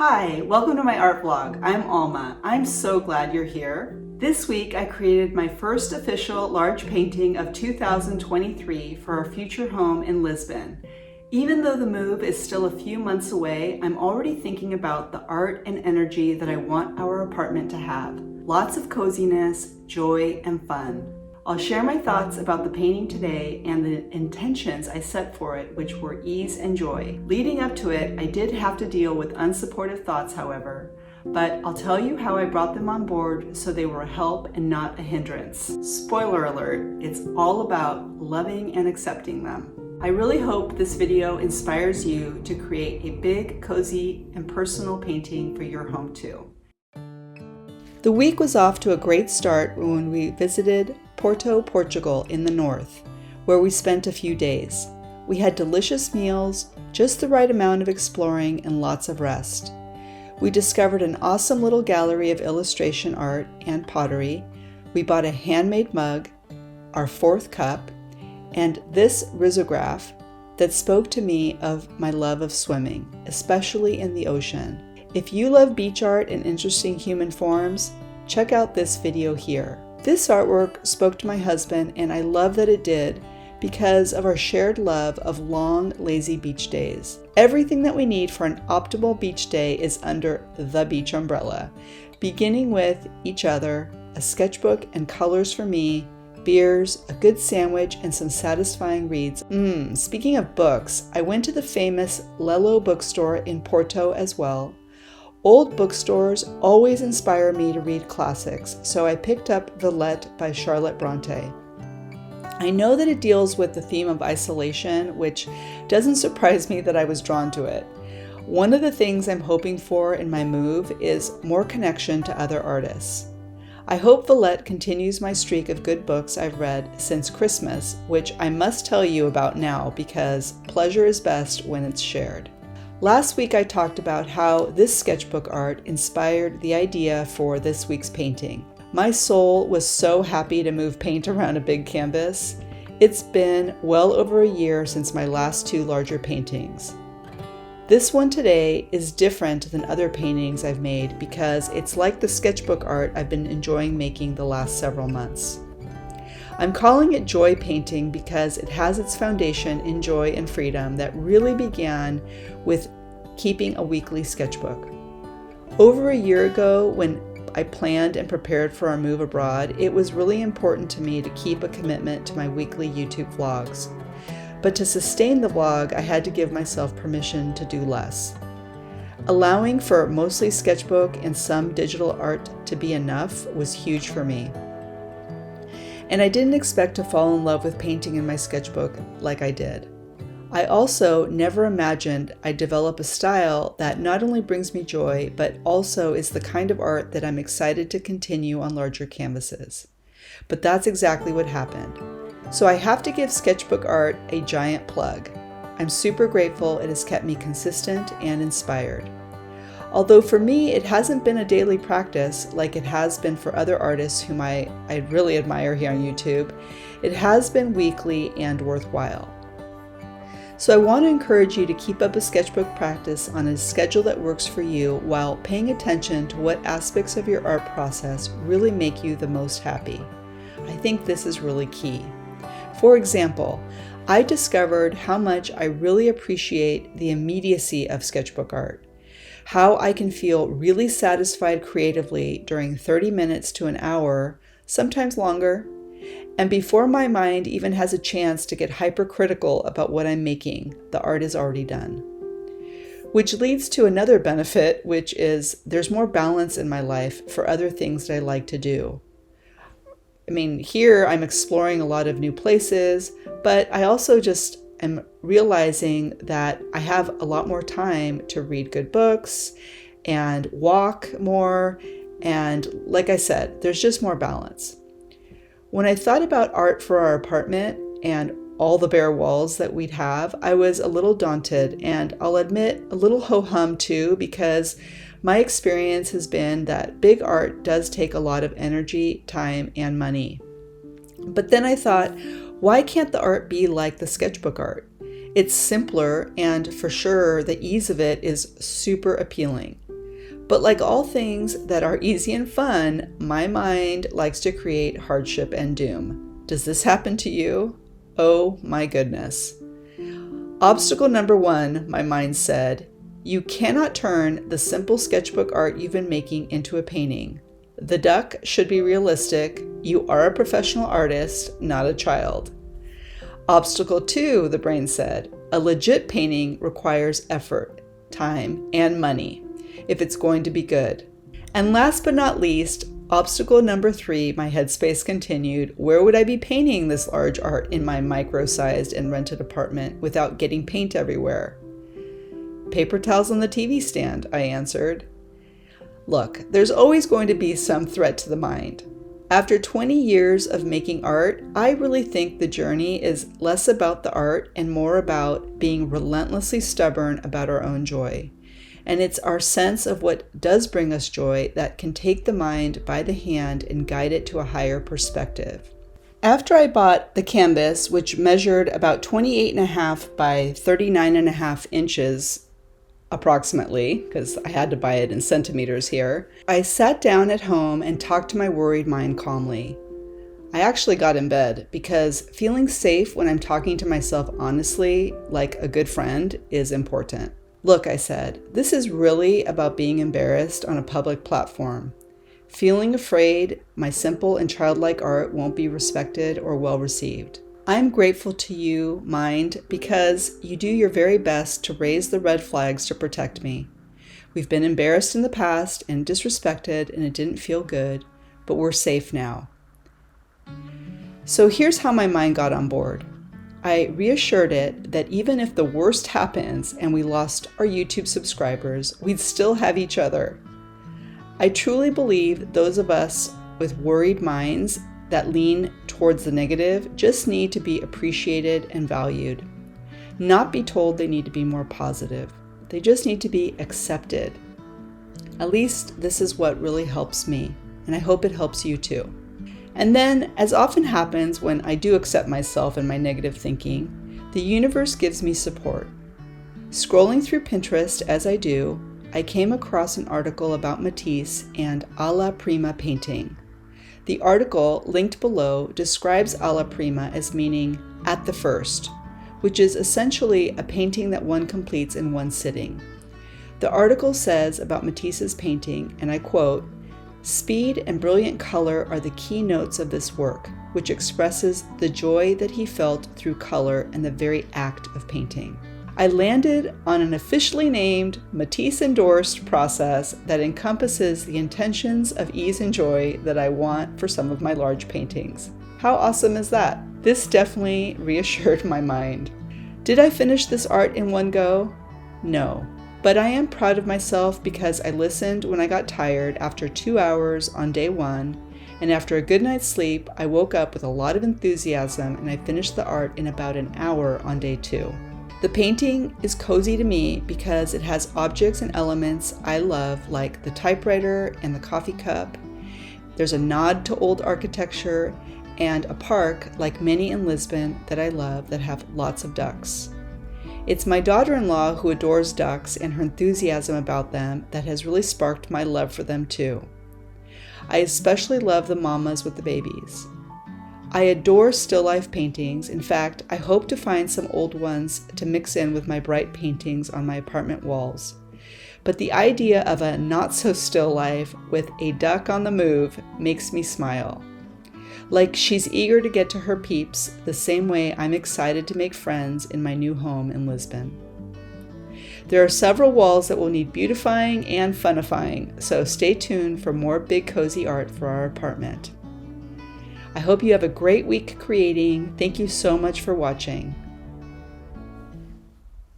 Hi, welcome to my art vlog. I'm Alma. I'm so glad you're here. This week I created my first official large painting of 2023 for our future home in Lisbon. Even though the move is still a few months away, I'm already thinking about the art and energy that I want our apartment to have. Lots of coziness, joy, and fun. I'll share my thoughts about the painting today and the intentions I set for it, which were ease and joy. Leading up to it, I did have to deal with unsupportive thoughts, however, but I'll tell you how I brought them on board so they were a help and not a hindrance. Spoiler alert, it's all about loving and accepting them. I really hope this video inspires you to create a big, cozy, and personal painting for your home too. The week was off to a great start when we visited Porto, Portugal in the north, where we spent a few days. We had delicious meals, just the right amount of exploring, and lots of rest. We discovered an awesome little gallery of illustration art and pottery. We bought a handmade mug, our fourth cup, and this risograph that spoke to me of my love of swimming, especially in the ocean. If you love beach art and interesting human forms, check out this video here. This artwork spoke to my husband, and I love that it did because of our shared love of long, lazy beach days. Everything that we need for an optimal beach day is under the beach umbrella, beginning with each other, a sketchbook and colors for me, beers, a good sandwich, and some satisfying reads. Speaking of books, I went to the famous Lelo bookstore in Porto as well. Old bookstores always inspire me to read classics, so I picked up Villette by Charlotte Bronte. I know that it deals with the theme of isolation, which doesn't surprise me that I was drawn to it. One of the things I'm hoping for in my move is more connection to other artists. I hope Villette continues my streak of good books I've read since Christmas, which I must tell you about now because pleasure is best when it's shared. Last week I talked about how this sketchbook art inspired the idea for this week's painting. My soul was so happy to move paint around a big canvas. It's been well over a year since my last two larger paintings. This one today is different than other paintings I've made because it's like the sketchbook art I've been enjoying making the last several months. I'm calling it joy painting because it has its foundation in joy and freedom that really began with keeping a weekly sketchbook. Over a year ago, when I planned and prepared for our move abroad, it was really important to me to keep a commitment to my weekly YouTube vlogs. But to sustain the vlog, I had to give myself permission to do less. Allowing for mostly sketchbook and some digital art to be enough was huge for me. And I didn't expect to fall in love with painting in my sketchbook like I did. I also never imagined I'd develop a style that not only brings me joy, but also is the kind of art that I'm excited to continue on larger canvases. But that's exactly what happened. So I have to give sketchbook art a giant plug. I'm super grateful it has kept me consistent and inspired. Although for me, it hasn't been a daily practice like it has been for other artists whom I really admire here on YouTube, it has been weekly and worthwhile. So I want to encourage you to keep up a sketchbook practice on a schedule that works for you while paying attention to what aspects of your art process really make you the most happy. I think this is really key. For example, I discovered how much I really appreciate the immediacy of sketchbook art. How I can feel really satisfied creatively during 30 minutes to an hour, sometimes longer, and before my mind even has a chance to get hypercritical about what I'm making, the art is already done. Which leads to another benefit, which is there's more balance in my life for other things that I like to do. Here I'm exploring a lot of new places, but I also just am realizing that I have a lot more time to read good books and walk more, and like I said, there's just more balance. When I thought about art for our apartment and all the bare walls that we'd have, I was a little daunted, and I'll admit a little ho-hum too, because my experience has been that big art does take a lot of energy, time, and money. But then I thought, why can't the art be like the sketchbook art? It's simpler, and for sure, the ease of it is super appealing. But like all things that are easy and fun, my mind likes to create hardship and doom. Does this happen to you? Oh my goodness. Obstacle number 1, my mind said, you cannot turn the simple sketchbook art you've been making into a painting. The duck should be realistic. You are a professional artist, not a child. Obstacle 2, the brain said, a legit painting requires effort, time, and money if it's going to be good. And last but not least, obstacle number 3, my headspace continued, where would I be painting this large art in my micro-sized and rented apartment without getting paint everywhere? Paper towels on the TV stand, I answered. Look, there's always going to be some threat to the mind. After 20 years of making art, I really think the journey is less about the art and more about being relentlessly stubborn about our own joy. And it's our sense of what does bring us joy that can take the mind by the hand and guide it to a higher perspective. After I bought the canvas, which measured about 28.5 by 39.5 inches, approximately, because I had to buy it in centimeters here, I sat down at home and talked to my worried mind calmly. I actually got in bed because feeling safe when I'm talking to myself honestly, like a good friend, is important. Look, I said, this is really about being embarrassed on a public platform. Feeling afraid my simple and childlike art won't be respected or well received. I'm grateful to you, mind, because you do your very best to raise the red flags to protect me. We've been embarrassed in the past and disrespected, and it didn't feel good, but we're safe now. So here's how my mind got on board. I reassured it that even if the worst happens and we lost our YouTube subscribers, we'd still have each other. I truly believe those of us with worried minds that lean towards the negative just need to be appreciated and valued. Not be told they need to be more positive. They just need to be accepted. At least this is what really helps me, and I hope it helps you too. And then, as often happens when I do accept myself and my negative thinking, the universe gives me support. Scrolling through Pinterest as I do, I came across an article about Matisse and alla prima painting. The article, linked below, describes alla prima as meaning at the first, which is essentially a painting that one completes in one sitting. The article says about Matisse's painting, and I quote, "Speed and brilliant color are the key notes of this work, which expresses the joy that he felt through color and the very act of painting." I landed on an officially named, Matisse-endorsed process that encompasses the intentions of ease and joy that I want for some of my large paintings. How awesome is that? This definitely reassured my mind. Did I finish this art in one go? No. But I am proud of myself because I listened when I got tired after 2 hours on day 1, and after a good night's sleep, I woke up with a lot of enthusiasm and I finished the art in about an hour on day 2. The painting is cozy to me because it has objects and elements I love, like the typewriter and the coffee cup. There's a nod to old architecture and a park, like many in Lisbon, that I love that have lots of ducks. It's my daughter-in-law who adores ducks and her enthusiasm about them that has really sparked my love for them too. I especially love the mamas with the babies. I adore still life paintings. In fact, I hope to find some old ones to mix in with my bright paintings on my apartment walls. But the idea of a not-so-still life with a duck on the move makes me smile. Like she's eager to get to her peeps the same way I'm excited to make friends in my new home in Lisbon. There are several walls that will need beautifying and funifying, so stay tuned for more big cozy art for our apartment. I hope you have a great week creating. Thank you so much for watching.